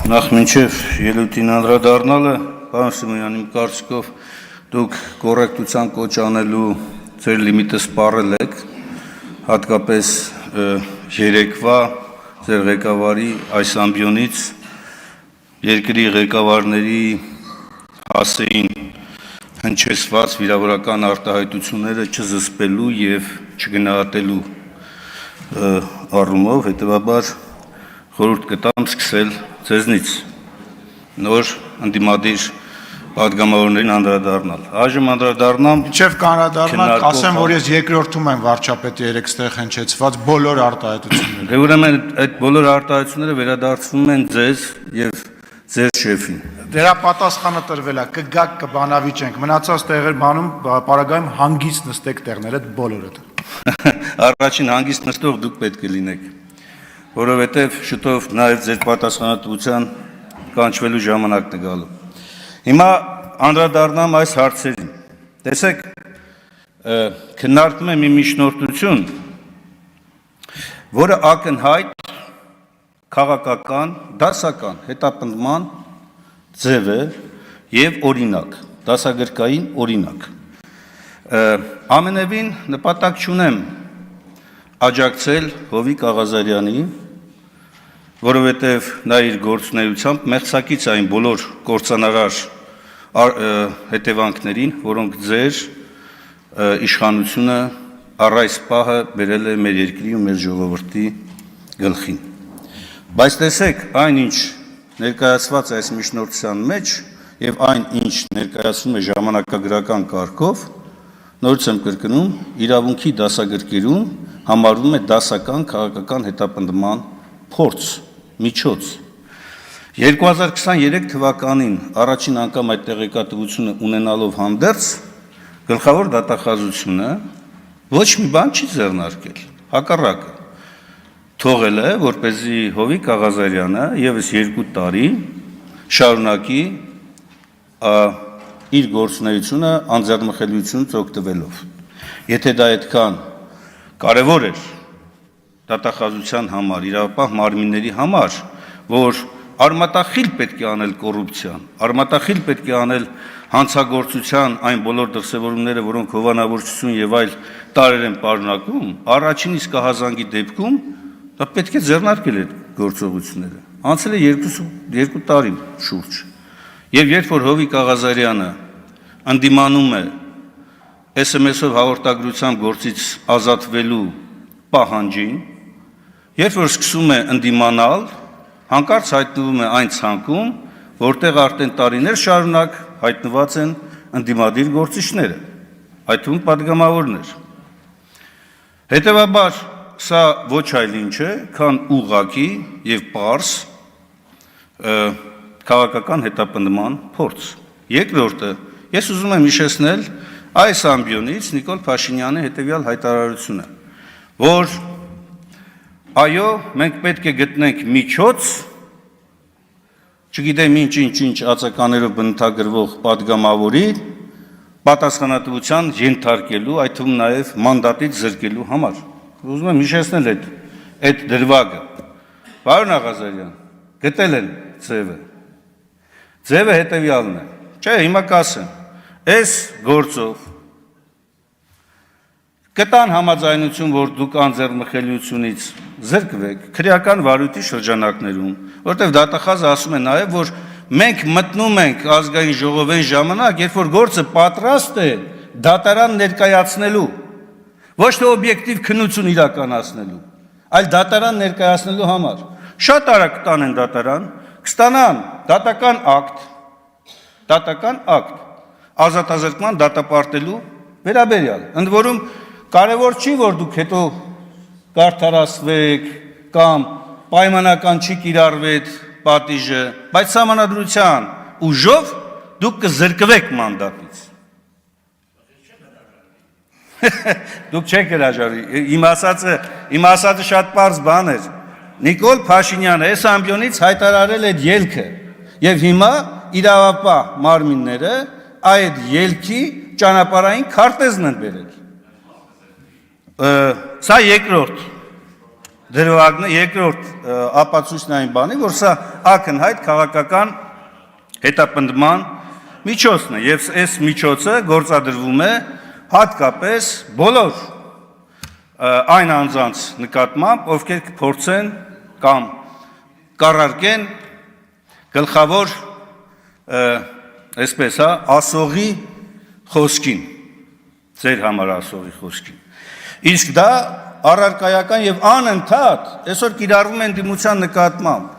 Նախ մինչև ելույթին անդրադառնալը, պարոն Սիմոնյան, իմ կարծիքով դուք կոռեկտության կոչ անելու ձեր լիմիտը սպառել եք, հատկապես երեկվա ձեր ղեկավարի այս ամբիոնից երկրի ղեկավարների հասեին հնչեցված վիրավորական արտահայտությունները չզսպելու և չգնահատելու առումով, հետևաբար խորհուրդ կտամ սկսել ձեզնից նոր ընդդիմադիր պատգամավորներին անդրադառնալ։ Այժմ անդրադառնամ Մինչև անդրադառնալ, ասեմ, որ ես երկրորդում եմ վարչապետի երեքստեղ հնչեցված բոլոր արտահայտությունները։ Դե ուրեմն այդ բոլոր արտահայտությունները վերադարձվում են ձեզ եւ ձեր շեֆին։ Դրա պատասխանը տրվել է, կգաք կբանավիճենք, մնացած տեղեր բանում պարագայում հանգիստ նստեք տեղներ, այդ բոլորը։ Առաջին հանգիստ նստող դուք պետք է լինեք, որովհետև շուտով նաև ձեր պատասխանատվության կանչվելու ժամանակն է գալու։ Հիմա անդրադառնամ այս հարցերին։ Տեսեք, քննարկում եմ մի միջնորդություն, որը ակնհայտ քաղաքական, դասական հետապնդման ձև է և օրինակ, դասագրքային օրինակ։ Ամենևին նպատակ չունեմ աջակցել Հովիկ Աղազարյանի, որովհետև նա իր գործունեությամբ մեղսակից այն բոլոր կործանարար հետևանքներին, որոնք ձեր իշխանությունը առ այս պահը բերել է մեր երկրի ու մեր ժողովրդի գլխին։ Բայց տեսեք, այն ինչ ներկայացված է այս միջնորդության մեջ և այն ինչ ներկայացվում է ժամանակագրական կարգով, նորից եմ կրկնում, իրավունքի դասագրքերում համարվում է դասական քաղաքական հետապնդման փորձ, միջոց։ 2023 թվականին առաջին անգամ այդ տեղեկատվությունը ունենալով հանդերձ, գլխավոր դատախազությունը ոչ մի բան չի ձեռնարկել, հակառակը թողել է, որպեսզի Հովիկ Աղազարյանը ևս 2 տարի շարունակի իր գործունեությունը անձեռնմխելիությունից օգտվելով։ Եթե դա այդքան կարևոր էր դատախազության համար, իրավապահ մարմինների համար, որ արմատախիլ պետք է անել կոռուպցիան, արմատախիլ պետք է անել հանցագործության այն բոլոր դրսևորումները, որոնք հովանավորչություն եւ այլ տարրեր են պարունակում, առաջին իսկ ահազանգի դեպքում դա պետք է ձեռնարկել այդ գործողությունները։ Անցել է 2 տարի շուրջ։ Եվ երբ որ Հովիկ Աղազարյանը ընդդիմանում է SMS-ով հաղորդագրությամբ գործից ազատվելու պահանջին, երբ որ սկսում է ընդդիմանալ, հանկարծ հայտնվում է այն ցանկում, որտեղ արդեն տարիներ շարունակ հայտնված են ընդդիմադիր գործիչները, այդ թվում պատգամավորներ։ Հետևաբար սա ոչ այլ ինչ է, քան ուղղակի և պարզ քաղաքական հետապնդման փորձ։ Երկրորդը, ես ուզում եմ հիշեցնել այս ամբիոնից Նիկոլ Փաշինյանի հետևյալ հայտարարությունը, որ այո, մենք պետք է գտնենք միջոց, չգիտեմ ինչ ածականներով բնութագրվող պատգամավորի պատասխանատվության ենթարկելու, այդ թվում նաև մանդատից զրկելու համար։ Ուզում եմ հիշեցնել այդ դրվագը։ Պարոն Աղազարյան, գտել են ձևը։ Ձևը հետևյալն է։ Չէ, հիմա կասեմ, այս գործով կտան համաձայնություն, որ դուք անձեռնմխելիությունից զրկվեք քրեական վարույթի շրջանակներում, որտեղ դատախազը ասում է նաև, որ մենք մտնում ենք ազգային ժողովին ժամանակ, երբ որ գործը պատրաստ է դատարան ներկայացնելու, ոչ թե օբյեկտիվ քննություն իրականացնելու, այլ դատարան ներկայացնելու համար։ Շատ արագ կտանեն դատարան, կստանան դատական ակտ, ազատազրկման դատապարտելու վերաբերյալ։ Ընդ որում կարևոր չի, որ դուք հետո կարդարացվեք կամ պայմանական չի կիրառվեք պատիժը, բայց սահմանադրության ուժով դուք կզրկվեք մանդատից։ Դուք չեք հրաժարվի, իմ ասածը շատ պարզ բան էր։ Նիկոլ Փաշինյանը այս ամբիոնից հայտարարել այդ ելքը եւ հիմա իրավապահ մարմինները այդ ելքի ճանապարհային քարտեզն են բերել։ Սա երկրորդ դրվագն է, երկրորդ ապացույցն այն բանի, որ սա ակնհայտ քաղաքական հետապնդման միջոցն է, եւ այս միջոցը գործադրվում է հատկապես բոլոր այն անձանց նկատմամբ, ովքեր կփորձեն կամ կառարկեն գլխավոր այսպես ասողի խոսքին, ձեր համար ասողի խոսքին։ Իսկ դա առարկայական եւ անընդհատ այսօր կիրառվում են դիմության նկատմամբ։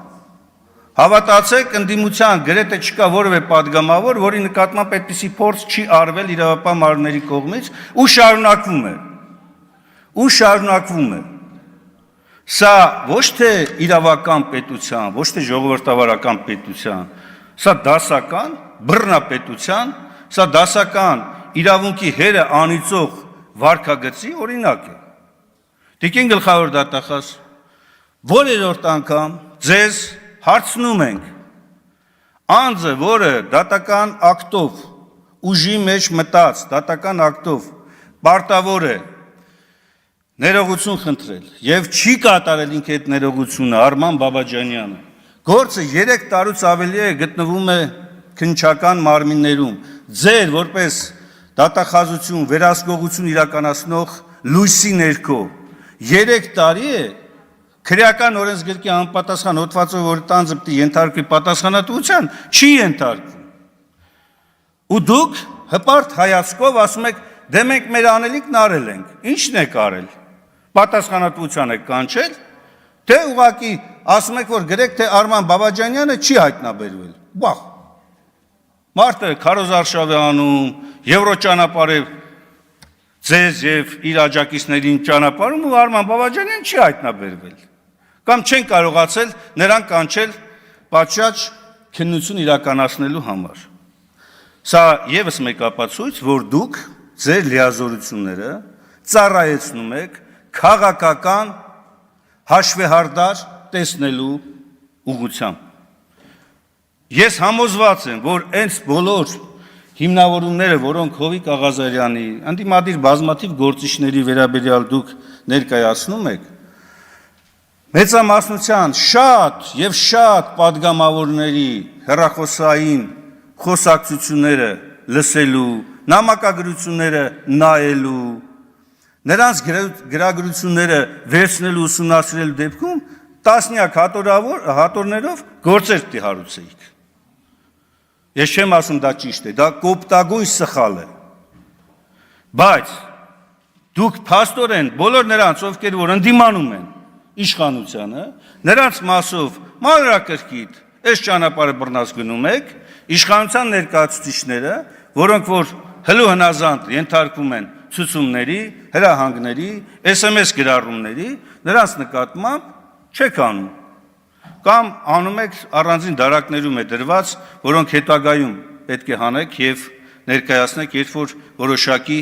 Հավատացեք, ընդդիմության գրեթե չկա որևէ падգամավոր, որի նկատմամբ այդպիսի փորձ չի արվել իրավապահ մարմինների կողմից ու շարունակվում է։ Սա ոչ թե իրավական պետության, ոչ թե ժողովրդավարական պետության, սա դասական բռնապետության, սա դասական իրավունքի հերը անիծող վարքագծի օրինակ է։ Տիկին գլխավոր դատախազ, որերորդ անգամ ձեզ հարցնում ենք, անձը, որը դատական ակտով ուժի մեջ մտած, դատական ակտով պարտավոր է ներողություն խնդրել եւ չի կատարել ինքը այդ ներողությունը, Արման Բաբաջանյանը, գործը 3 տարուց ավելի է գտնվում է քննչական մարմիններում, ձեր որպես դատախազություն, վերահսկողություն իրականացնող լույսի ներքո 3 տարի է քրեական օրենսգրքի անպատասխան հոդվածով, որ տանձը պիտի ենթարկվի պատասխանատվության, չի ենթարկվում։ Ու դուք հպարտ հայացքով ասում եք, դե մենք մեր անելիքն արել ենք, ի՞նչն եք արել։ Պատասխանատվության եք կանչել, թե ուղղակի ասում եք, որ գրեք, թե Արման Բաբաջանյանը չի հայտնաբերվել։ Վաղ։ Մարդը քարոզարշավ է անում, Եվրոճանապարհ է ձեզ եւ իր աջակիցներին ճանապարհում ու Արման Բաբաջանյանը չի հայտնաբերվել։ Կամ չեն կարողացել նրան կանչել պատշաճ քննություն իրականացնելու համար։ Սա եւս մեկ ապացույց, որ դուք ձեր լիազորությունները ծառայեցնում եք քաղաքական հաշվեհարդար տեսնելու ուղղությամբ։ Ես համոզված եմ, որ այս բոլոր հիմնավորումները, որոնք Հովիկ Աղազարյանի, ընդդիմադիր բազմաթիվ գործիչների վերաբերյալ դուք ներկայացնում եք, մեծամասնության շատ եւ շատ падգամավորների հեռախոսային խոսակցությունները լսելու, նամակագրությունները նայելու, նրանց գրագրությունները վերցնելու, ուսումնասիրելու դեպքում տասնյակ հատորներով գործեր պիտի հարուցեիք։ Ես չեմ ասում դա ճիշտ է, դա կոպտագույն սխալ է։ Բայց դուք փաստորեն բոլոր նրանց, ովքեր որ ընդդիմանում են իշխանությանը, նրանց մասով մանրակրկիտ այս ճանապարհը բռնած գնում եք, իշխանության ներկայացուցիչները, որոնք որ հլու հնազանդ ենթարկվում են ցուցումների, հրահանգների, SMS գրառումների, նրանց նկատմամբ չեք անում։ Կամ անում եք առանձին դարակներում է դրված, որոնք հետագայում պետք է հանեք եւ ներկայացնեք, երբ որ որոշակի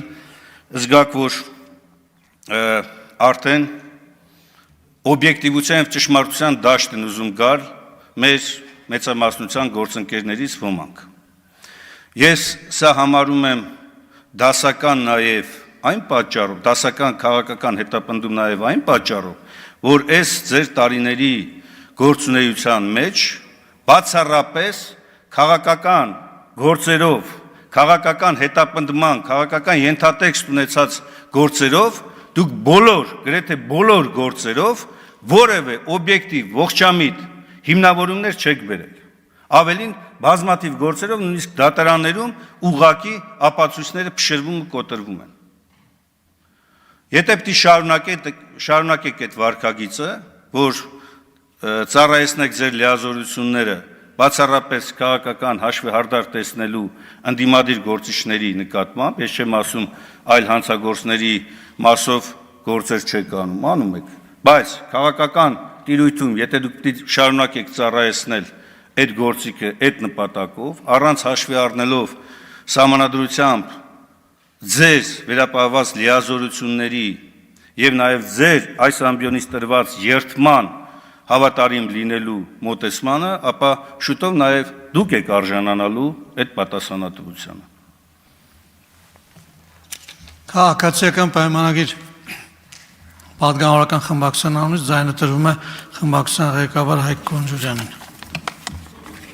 զգաք, որ արդեն օբյեկտիվության եւ ճշմարտության դաշտ են ուզում գալ մեր մեծամասնության գործընկերներից ոմանք։ Ես սա համարում եմ դասական նաեւ այն պատճառով, դասական քաղաքական հետապնդում նաեւ այն պատճառով, որ այս ձեր տարիների գործունեության մեջ բացառապես քաղաքական գործերով, քաղաքական հետապնդման, քաղաքական ենթատեքստ ունեցած գործերով դուք բոլոր, գրեթե բոլոր գործերով որևէ օբյեկտիվ, ողջամիտ հիմնավորումներ չեք բերել։ Ավելին բազմաթիվ գործերով նույնիսկ դատարաններում ուղղակի ապացույցները փշրվում ու կոտրվում են։ Եթե պիտի շարունակեք այդ վարքագիծը, որ ծառայեցնեք ձեր լիազորությունները բացառապես քաղաքական հաշվեհարդար տեսնելու ընդդիմադիր գործիչների նկատմամբ, ես չեմ ասում այլ հանցագործների մասով գործեր չեք անում եք, բայց քաղաքական տիրույթում, եթե դուք պիտի շարունակեք ծառայեցնել այդ գործիքը այդ նպատակով, առանց հաշվի առնելով սահմանադրությամբ ձեր վերապահված լիազորությունների եւ նաեւ ձեր այս ամբիոնից տրված երթման հավատարիմ լինելու մոտեցմանը, ապա շուտով նաեւ դուք եք արժանանալու այդ պատասխանատվությանը։ Քաղաքացիական պայմանագիր Պատգամավորական խմբակցության անունից ձայնը տրվում է խմբակցության ղեկավար Հայկ Կոնջուրյանին։